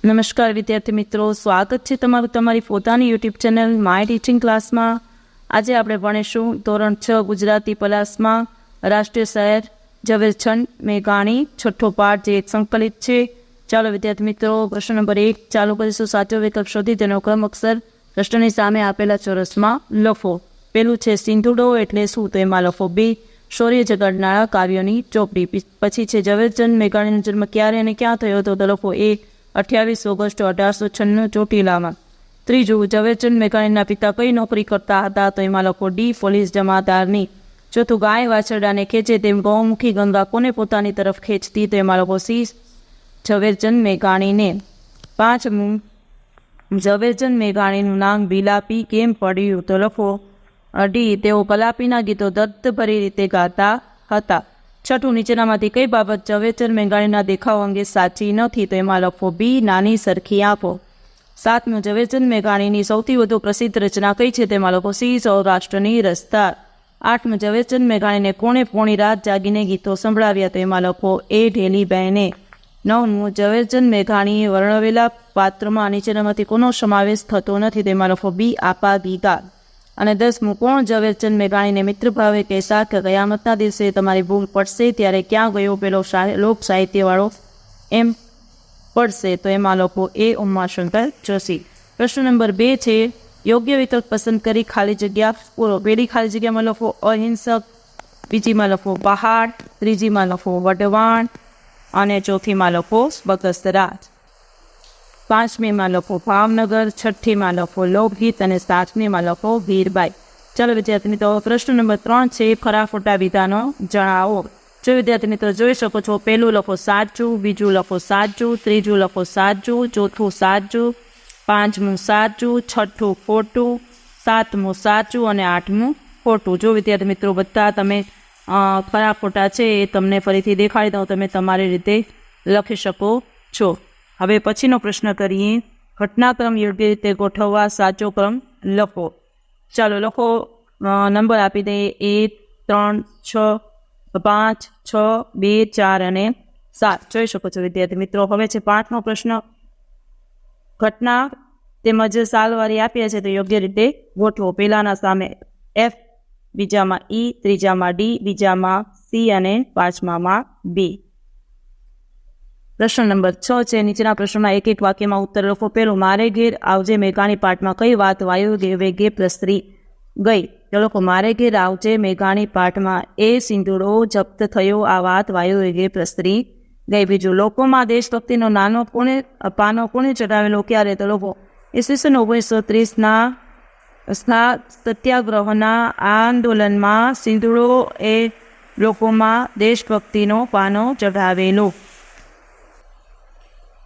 નમસ્કાર વિદ્યાર્થી મિત્રો, સ્વાગત છે તમારું તમારી પોતાની યુટ્યુબ ચેનલ માય ટીચિંગ ક્લાસમાં। આજે આપણે ભણીશું ધોરણ 6 ગુજરાતી પલાસમાં રાષ્ટ્રીય શહેર ઝવેરચંદ મેઘાણી છઠ્ઠો પાઠ, જે એક સંકલિત છે। ચાલો વિદ્યાર્થી મિત્રો, પ્રશ્ન નંબર 1 ચાલુ કરીશું। સાચો વિકલ્પ શોધી તેનો ક્રમ અક્ષર પ્રશ્નની સામે આપેલા ચોરસમાં લખો। પેલું છે સિંધુડો એટલે શું, તો એમાં લખો B, શૌર્ય જગાડનારા કાવ્યોની ચોપડી। પછી છે ઝવેરચંદ મેઘાણીનો જન્મ ક્યારે અને ક્યાં થયો હતો, તો લખો A, 28 ઓગસ્ટ 1896 ચોટીલામાં। ત્રીજું, ઝવેરચંદ મેઘાણીના પિતા કઈ નોકરી કરતા હતા, તો એમાં લખો D, પોલીસ જમાદારની। ચોથું, ગાય વાછરડાને ખેંચે તેમ ગૌમુખી ગંગા કોને પોતાની તરફ ખેંચતી, તો એમાં લખો C, ઝવેરચંદ મેઘાણીને। પાંચમું, ઝવેરચંદ મેઘાણીનું નામ વિલાપી કેમ પડ્યું, તો લખો D, તેઓ કલાપીના ગીતો દર્દભરી રીતે ગાતા હતા। છઠ્ઠું, નીચેનામાંથી કઈ બાબત ઝવેરચંદ મેઘાણીના દેખાવ અંગે સાચી નથી, તો એમાં લખો B, નાની સરખી આંખો। સાતમું, ઝવેરચંદ મેઘાણીની સૌથી વધુ પ્રસિદ્ધ રચના કઈ છે, તેમાં લખો C, સૌરાષ્ટ્રની રસધાર। આઠમું, ઝવેરચંદ મેઘાણીને કોણે પોણી રાત જાગીને ગીતો સંભળાવ્યા, તો એમાં લખો A, ઢેલીબહેને। નવમું, ઝવેરચંદ મેઘાણીએ વર્ણવેલા પાત્રમાં નીચેનામાંથી કોનો સમાવેશ થતો નથી, તેમાં લખો B, આપા ગીગા। અને 10મું, કોણ ઝવેરચંદ મેઘાણીને મિત્રભાવે કહેતા કે કયામતના દિવસે તમારી ભૂલ પડશે ત્યારે ક્યાં ગયો પેલો લોક સાહિત્યવાળો એમ પડશે, તો એમાં લખો A, ઉમાશંકર જોશી। પ્રશ્ન નંબર 2 છે યોગ્ય વિકલ્પ પસંદ કરી ખાલી જગ્યા પૂરો। પહેલી ખાલી જગ્યામાં લખો અહિંસક, બીજીમાં લખો પહાડ, ત્રીજીમાં લખો વઢવાણ અને ચોથીમાં લખો બગસરા। પાંચમીમાં લખો ભાવનગર, છઠ્ઠીમાં લખો લોકગીત અને સાતમીમાં લખો વીરબાઈ। ચાલો વિદ્યાર્થી મિત્રો, પ્રશ્ન નંબર 3 છે ખરા ખોટા વિધાનો જણાવો। જો વિદ્યાર્થી મિત્રો જોઈ શકો છો, પહેલું લખો સાચું, બીજું લખો સાચું, ત્રીજું લખો સાચું, ચોથું સાચું, પાંચમું સાચું, છઠ્ઠું ખોટું, સાતમું સાચું અને આઠમું ખોટું। જો વિદ્યાર્થી મિત્રો બધા તમે ખરા ખોટા છે એ તમને ફરીથી દેખાડી દઉં, તમે તમારી રીતે લખી શકો છો। હવે પછીનો પ્રશ્ન કરીએ, ઘટનાક્રમ યોગ્ય રીતે ગોઠવવા સાચો ક્રમ લખો। ચાલો લખો, નંબર આપી દઈએ 1, 3, 6, 5, 6, 2, 4 અને 7। જોઈ શકો છો વિદ્યાર્થી મિત્રો। હવે છે 5મો પ્રશ્ન, ઘટના તેમજ સાલવારી આપ્યા છે તો યોગ્ય રીતે ગોઠવો। પહેલાના સામે F, બીજામાં E, ત્રીજામાં D, બીજામાં C અને પાંચમામાં B। પ્રશ્ન નંબર 6 છે નીચેના પ્રશ્નોના એક એક વાક્યમાં ઉત્તર લખો। પહેલું, મારે ઘેર આવજે મેઘાણી પાઠમાં કઈ વાત વાયુ વેગે પ્રસરી ગઈ, તો લખો મારે ઘેર આવજે મેઘાણી પાઠમાં એ સિંધુડો જપ્ત થયો આ વાત વાયુ વેગે પ્રસરી ગઈ। બીજું, લોકોમાં દેશભક્તિનો પાનો કોને ચડાવેલો ક્યારે, તો લખો ઈસવીસન 1930ના સત્યાગ્રહના આંદોલનમાં સિંધુડો એ લોકોમાં દેશભક્તિનો પાનો ચઢાવેલો।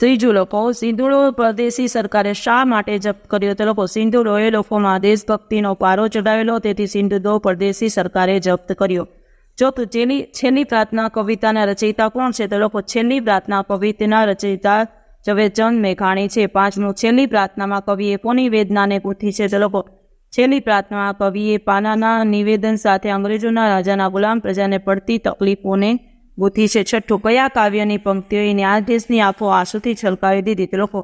ત્રીજું લખો, સિંધુડો પરદેશી સરકારે શા માટે જપ્ત કર્યો, તો લખો સિંધુડોએ લોકોમાં દેશભક્તિનો પારો ચઢાવેલો, તેથી સિંધુડો પરદેશી સરકારે જપ્ત કર્યો। ચોથું, છેલ્લી પ્રાર્થના કવિતાના રચયિતા કોણ છે, તો લખો છેલ્લી પ્રાર્થના કવિતાના રચયિતા ઝવેરચંદ મેઘાણી છે। પાંચમું, છેલ્લી પ્રાર્થનામાં કવિએ કોની વેદનાને પૂછી છે, તો લખો છેલ્લી પ્રાર્થનામાં કવિએ પાનાના નિવેદન સાથે અંગ્રેજોના રાજાના ગુલામ પ્રજાને પડતી તકલીફોને ગૂંથી છે। છઠ્ઠું, કયા કાવ્યની પંક્તિઓએ ન્યાયાધીશની આંખો આંસુથી છલકાવી દીધી, તો લખો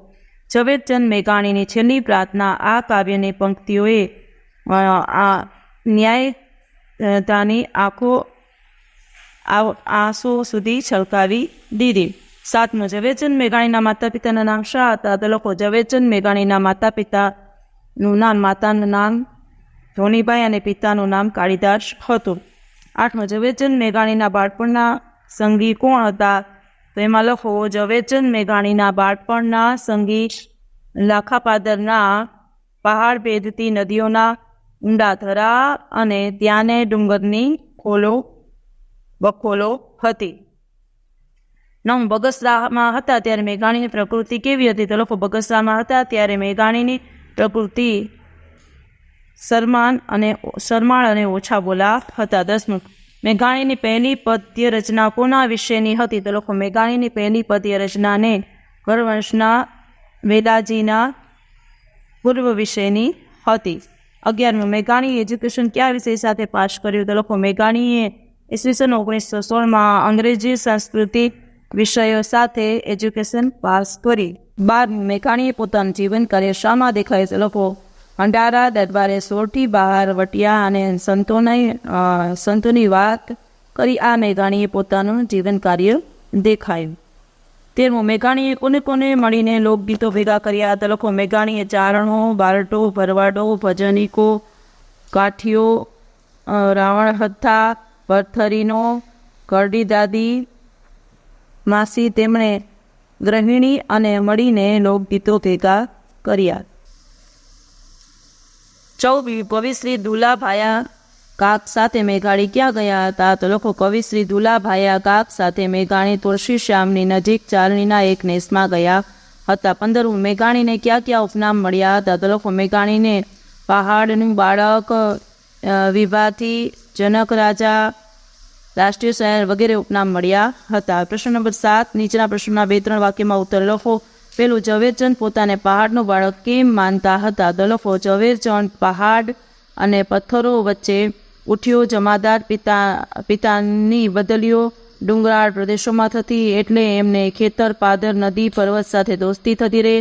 ઝવેરચંદ મેઘાણીની છેલ્લી પ્રાર્થના આ કાવ્યની પંક્તિઓએ ન્યાયધાની આંખો આંસુ સુધી છલકાવી દીધી। સાતમું, ઝવેરચંદ મેઘાણીના માતા પિતાના નામ શા હતા, તો લખો ઝવેરચંદ મેઘાણીના માતાનું નામ ધોનીબાઈ અને પિતાનું નામ કાળીદાસ હતું। આઠમું, ઝવેરચંદ મેઘાણીના બાળપણના સંગી કોણ હતા, તો એમાં લખો ઝવેરચંદ મેઘાણીના બાળપણના સંગી લાખાપાદરના પહાડ ભેદતી નદીઓના ઊંડા ધરા અને ત્યાંને ડુંગરની બખોલો હતી। 9, બગસરામાં હતા ત્યારે મેઘાણીની પ્રકૃતિ કેવી હતી, તો લખો બગસરામાં હતા ત્યારે મેઘાણીની પ્રકૃતિ શરમાળ અને ઓછા બોલા હતા। 10મું, મેઘાણીની પહેલી પદ્ય રચના કોના વિશેની હતી, તો લખો મેઘાણીની પહેલી પદ્ય રચનાને ગઢવંશના વેલાજીના પૂર્વ વિશેની હતી। 11મું, મેઘાણીએ એજ્યુકેશન કયા વિષય સાથે પાસ કર્યું, તો લખો મેઘાણીએ ઈસવીસન 1916માં અંગ્રેજી સંસ્કૃતિ વિષયો સાથે એજ્યુકેશન પાસ કરી। 12 મેઘાણીએ પોતાનું જીવન કાર્ય શામાં દેખાય છે? લખો ભંડારા દરબારે સોરઠી બહાર વટ્યા અને સંતોની વાત કરી આ મેઘાણીએ પોતાનું જીવન કાર્ય દેખાયું. 13 મેઘાણીએ કોને કોને મળીને લોકગીતો ભેગા કર્યા? તો લખો મેઘાણીએ ચારણો, બારટો, ભરવાડો, ભજનિકો, કાઠીઓ, રાવણ હથ્થા, ભરથરીનો, કરડી દાદી, માસી તેમણે ગ્રહિણી અને મળીને લોકગીતો ભેગા કર્યા. 14 કવિશ્રી દુલાભાયા કાક સાથે મેઘાણી ક્યાં ગયા હતા? તો લખો કવિશ્રી દુલાભાયા કાક સાથે મેઘાણી તુલસી શ્યામની નજીક ચારણીના એક નેસમાં ગયા હતા. 15 મેઘાણીને ક્યાં ક્યાં ઉપનામ મળ્યા હતા? તો લખો મેઘાણીને પહાડનું બાળક, વિભાથી, જનક રાજા, રાષ્ટ્રીય શહેર વગેરે ઉપનામ મળ્યા હતા. પ્રશ્ન નંબર 7, નીચેના પ્રશ્નના 2-3 વાક્યમાં ઉત્તર લખો. પેલું, ઝવેરચંદ પોતાને પહાડનું બાળક કેમ માનતા હતા? તો લખો ઝવેરચંદ પહાડ અને પથ્થરો વચ્ચે ઉઠ્યો, જમાદાર પિતાની બદલીઓ ડુંગરાળ પ્રદેશોમાં થતી એટલે એમને ખેતર, પાદર, નદી, પર્વત સાથે દોસ્તી થતી રહે.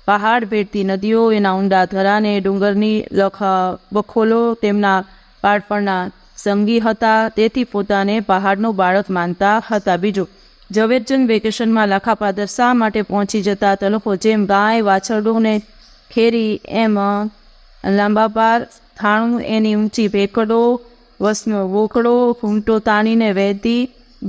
પહાડ ભેટતી નદીઓ, એના ઊંડા ધરાને ડુંગરની બખોલો તેમના બાળપણના સંગી હતા, તેથી પોતાને પહાડનું બાળક માનતા હતા. બીજું, ઝવેરચંદ વેકેશનમાં લાખાપાદર શા માટે પહોંચી જતા? તો લખો જેમ ગાય વાછરડોને ખેરી એમ લાંબા પાર થાણું એની ઊંચી ભેકડો, વસનો વોકડો, ઘૂંટો તાણીને વહેતી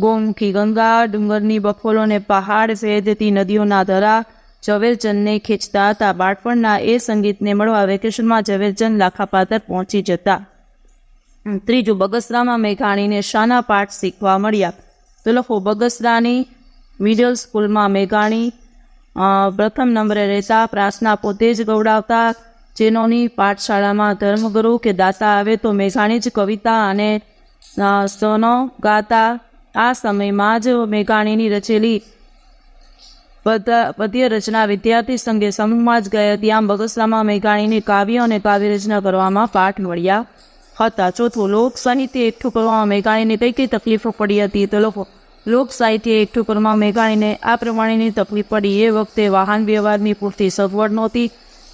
ગોમુખી ગંગા, ડુંગરની બખોલોને પહાડ વહેતી નદીઓના ધરા ઝવેરચંદને ખેંચતા હતા. બાળપણના એ સંગીતને મળવા વેકેશનમાં ઝવેરચંદ લાખાપાદર પહોંચી જતા. 3, બગસરામાં મેઘાણીને શાના પાઠ શીખવા મળ્યા? તો લખો બગસરાની મિડલ સ્કૂલમાં મેઘાણી પ્રથમ નંબરે રહેતા, પ્રાર્થના પોતે જ ગવડાવતા. જેનોની પાઠશાળામાં ધર્મગુરુ કે દાતા આવે તો મેઘાણી જ કવિતા અને સ્તનો ગાતા. આ સમયમાં જ મેઘાણીની રચેલી પદ્ય રચના વિદ્યાર્થી સંઘે સમૂહમાં જ ગઈ હતી. આમ બગસરામાં મેઘાણીને કાવ્ય અને કાવ્ય રચના કરવામાં પાઠ મળ્યા હતા. 4, લોક સાહિત્ય એકઠું કરવામાં મેઘાણીને કઈ કઈ તકલીફો પડી હતી? તો લોકો લોક સાહિત્ય એકઠું કરવામાં મેઘાણીને આ પ્રમાણેની તકલીફ પડી. એ વખતે વાહન વ્યવહારની પૂરતી સગવડ નહોતી.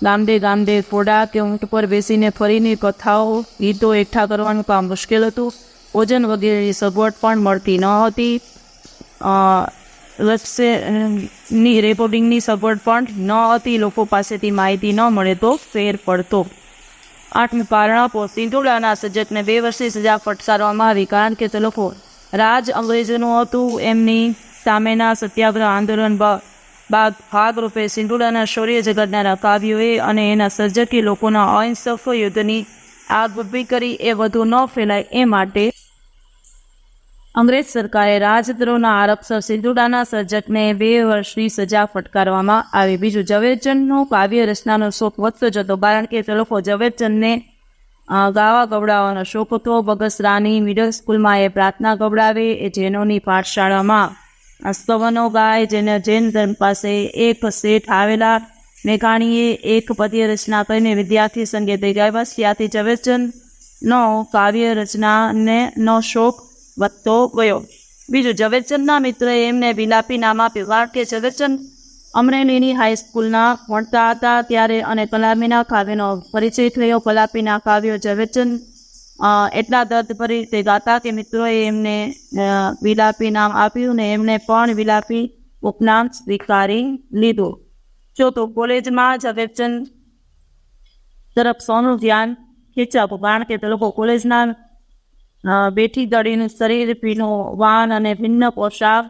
ગામડે ફોડા કે ઊંટ પર બેસીને ફરીને કથાઓ, ગીતો એકઠા કરવાનું કામ મુશ્કેલ હતું. ભોજન વગેરેની સગવડ પણ મળતી ન હતી. ની રેકોર્ડિંગની સગવડ પણ ન હતી. લોકો પાસેથી માહિતી ન મળે તો ફેર પડતો. 8, પારણાપો સિંધુડાના સજ્જકને 2 વર્ષની સજા ફટકારવામાં આવી, કારણ કે તે લોકો રાજ અંગ્રેજોનું હતું. એમની સામેના સત્યાગ્રહ આંદોલન ભાગરૂપે સિંધુડાના શૌર્ય જગાડનારા કાવ્યોએ અને એના સર્જકે લોકોના અહિંસક યુદ્ધની આગ ઊભી કરી. એ વધુ ન ફેલાય એ માટે અંગ્રેજ સરકારે રાજદ્રોહના આરોપસર સિંધુડાના સર્જકને 2 વર્ષની સજા ફટકારવામાં આવી. બીજું, ઝવેરચંદનો કાવ્ય રચનાનો શોખ વધતો જતો, કારણ કે તે લોકો ઝવેરચંદને ગાવા ગવડાવવાનો શોખ હતો. બગસરાની મિડલ સ્કૂલમાં એ પ્રાર્થના ગવડાવે, એ જૈનોની પાઠશાળામાં સ્તવનો ગાય, જેને જૈન ધર્મ પાસે એક શેઠ આવેલા. મેઘાણીએ એક પદ્ય રચના કરીને વિદ્યાર્થી સંઘે તે ગાવ્યા. ત્યાંથી ઝવેરચંદનો કાવ્ય રચનાને નો શોખ વધતો ગયો. બીજું, ઝવેરચંદના મિત્રએ એમને વિલાપી નામ આપ્યું, કારણ કે ઝવેરચંદ અમરેલીની હાઈસ્કૂલના ભણતા હતા ત્યારે અને કલામીના કાવ્યનો પરિચય થયો. કલાપીના કાવ્યો ઝવેરચંદ એટલા દર્દભરી રીતે ગાતા કે મિત્રોએ એમને વિલાપી નામ આપ્યું ને એમને પણ વિલાપી ઉપનામ સ્વીકારી લીધું. 4, કોલેજમાં ઝવેરચંદ તરફ સૌનું ધ્યાન ખેંચાતું, કારણ કે તે લોકો કોલેજના બેઠી દળીનું શરીર, ભીનું વાન અને ભિન્ન પોશાક,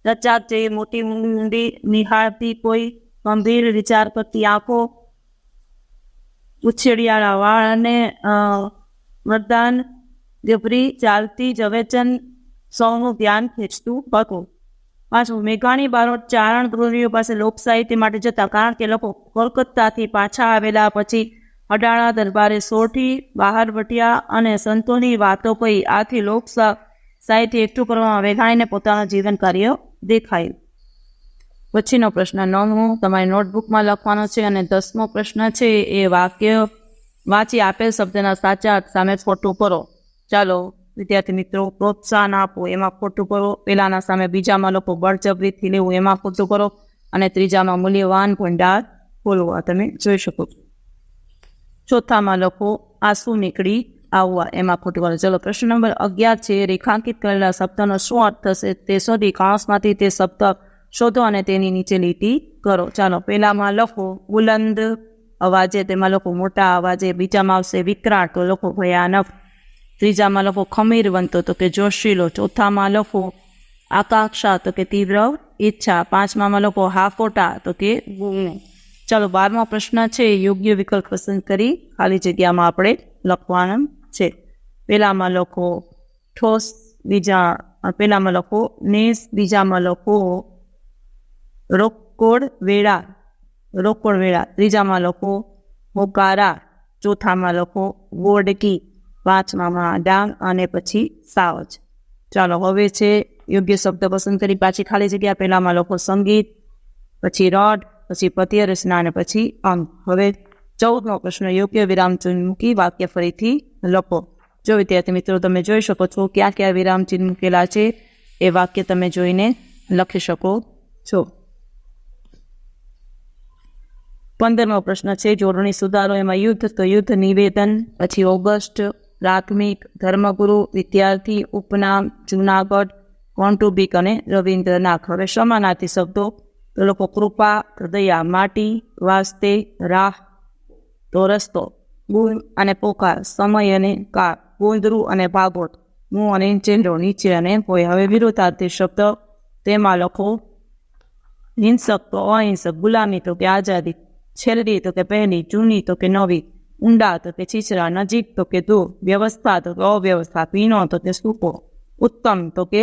રચાત જેવી મોટી મૂંડી નિહાળતી, કોઈ ગંભીર વિચાર કરતી આંખો, ઉછેડિયાળા વાળ અને મર્દાન ગભરી ચાલતી ઝવેરચંદ સૌનું ધ્યાન ખેંચતું હતું. 5, મેઘાણી બારોટ ચારણ ગૃહિણીઓ પાસે લોક સાહિત્ય માટે જતા, કારણ કે લોકો કોલકાતાથી પાછા આવેલા પછી અડાણા દરબારે સોરઠી બહાર વટ્યા અને સંતોની વાતો કહી. આથી લોક સાહિત્ય એકઠું કરવામાં મેઘાણીને પોતાનું જીવન કાર્ય દેખાયું. પછીનો પ્રશ્ન 9 તમારી નોટબુકમાં લખવાનો છે અને 10મો પ્રશ્ન છે એ વાક્ય વાંચી આપેલ શબ્દના સાચા અર્થ સામે ખોટું કરો. ચાલો વિદ્યાર્થી મિત્રો, પ્રોત્સાહન આપો એમાં ખોટું કરો. પહેલાના સામે બીજામાં લોકો બળજબરીથી લેવું એમાં ખોટું કરો. અને ત્રીજામાં મૂલ્યવાન ભંડાર ખોલવો. આ તમે જોઈ શકો છો. ચોથામાં લખો આંસુ નીકળી આવવા, એમાં ખોટું કરો. ચલો પ્રશ્ન નંબર 11 છે. રેખાંકિત કરેલા શબ્દનો શું અર્થ થશે તે શોધી કૌંસમાંથી તે શબ્દ શોધો અને તેની નીચે લીટી કરો. ચાલો પહેલામાં લખો બુલંદ અવાજે, તેમાં લખો મોટા અવાજે. બીજામાં આવશે વિકરાળ, તો લખો ભયાનક. ત્રીજામાં લખો ખમીરવંતો, તો કે જોશીલો. ચોથામાં લખો આકાંક્ષા, તો કે તીવ્ર ઈચ્છા. પાંચમામાં લખો હાફોટા, તો કે ગુંગળું. ચાલો 12મો પ્રશ્ન છે. યોગ્ય વિકલ્પ પસંદ કરી ખાલી જગ્યામાં આપણે લખવાનું છે. પહેલામાં લખો ઠોસ, પહેલામાં લખો નેસ, બીજામાં લખો રોકોડ વેળા, ત્રીજામાં લખો હોકારા, ચોથામાં લખો ગોડકી, પાંચમામાં ડાંગ અને પછી સાવજ. ચાલો હવે છે યોગ્ય શબ્દ પસંદ કરી પાછી ખાલી જગ્યા. પહેલામાં લખો સંગીત, પછી રડ, પછી પદ્ય રચના અને પછી અંગ. હવે 14મો પ્રશ્ન. યોગ્ય વિરામચિહ્ન મૂકી વાક્ય ફરીથી લખો. જો વિદ્યાર્થી મિત્રો તમે જોઈ શકો છો ક્યાં ક્યાં વિરામચિહ્ન મૂકેલા છે, એ વાક્ય તમે જોઈને લખી શકો છો. 15મો પ્રશ્ન છે. જોડણી સુધારો, એમાં યુદ્ધ, તો યુદ્ધ નિવેદન, પછી ઓગસ્ટ, પ્રાથમિક, ધર્મગુરુ, વિદ્યાર્થી, ઉપનામ, જુનાગઢ, કૌટુંબિક અને રવિન્દ્રનાથ. હવે સમાનાર્થી શબ્દો, તો લોકો કૃપા, તો દયા, માટી, વાસ્તે, રાહ, તો રસ્તો, ગુણ અને પોકાર, સમય અને કાળ, ગોંદરું અને ભાગોળ, મું અને ચેંડો, નીચે અને કોઈ. હવે વિરોધાર્થી શબ્દ, તેમાં લખો હિંસક, તો અહિંસક, ગુલામી, તો કે આઝાદી, છેલ્લી, તો કે પહેલી, જૂની, તો કે નવી, ઊંડા, તો કે છીછરા, નજીક, તો કે દૂર, વ્યવસ્થા, તો કે અવ્યવસ્થા, ભીનો, તો કે સૂકો, ઉત્તમ, તો કે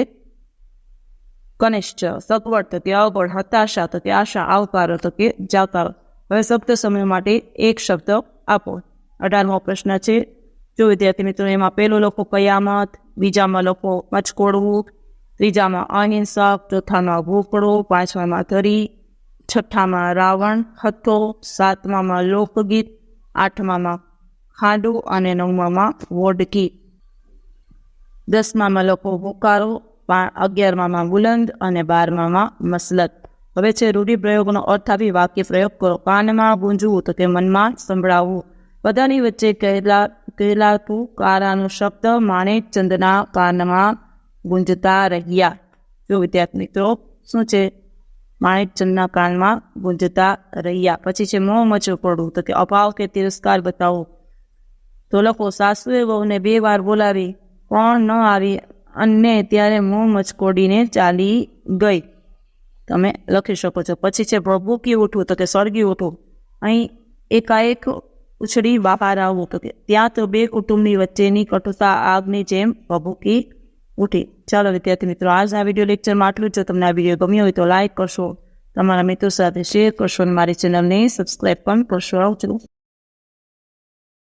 કનિષ્ઠ, સગવડ, તો કે અગવડ, હતાશા, તો કે આશા, આવકારો, તો કે જાકારો. હવે શબ્દ સમય માટે એક શબ્દ આપો. 18મો પ્રશ્ન છે. જો વિદ્યાર્થી મિત્રો એમાં પહેલો લખો કયામત, બીજામાં લખો મચકોડવું, ત્રીજામાં અહિંસક, ચોથામાં ભૂકડો, પાંચમામાં ધરી, છઠ્ઠામાં રાવણ હતો, સાતમામાં લોકગીત, આઠમામાં ખાડું અને નવમામાં વોડકી. 10મામાં લખો હોકારો, 11મામાં બુલંદ અને 12મામાં મસલત. હવે છે રૂઢિપ્રયોગનો અર્થ આપી વાક્ય પ્રયોગ કરો. કાનમાં ગુંજવું, તો કે મનમાં સંભળાવવું. બધાની વચ્ચે કહેલાતું કારાનો શબ્દ માણેકચંદના કાનમાં ગુંજતા રહ્યા. જો વિદ્યાર્થી મિત્રો શું છે? માણેકચંદના કાનમાં ગુંજતા રહ્યા. પછી છે મોં મચકોડવું, તો કે અભાવ કે તિરસ્કાર બતાવો. તો લખો સાસુએ વહુને 2 વાર બોલાવી પણ ન આવી અને ત્યારે મોં મચકોડીને ચાલી ગઈ. તમે લખી શકો છો. પછી છે ભભૂકી ઉઠવું, તો કે સળગી ઉઠવું. અહીં એકાએક ઉછળી બહાર આવવું, તો કે ત્યાં તો 2 કુટુંબની વચ્ચેની કટુતા આગની જેમ ભભૂકી ઉઠી. ચાલો વિદ્યાર્થી મિત્રો, આજના વિડીયો લેક્ચરમાં આટલું જ. જો તમને આ વિડીયો ગમ્યો હોય તો લાઇક કરશો, તમારા મિત્રો સાથે શેર કરશો અને મારી ચેનલને સબસ્ક્રાઈબ પણ કરશો. આવજો.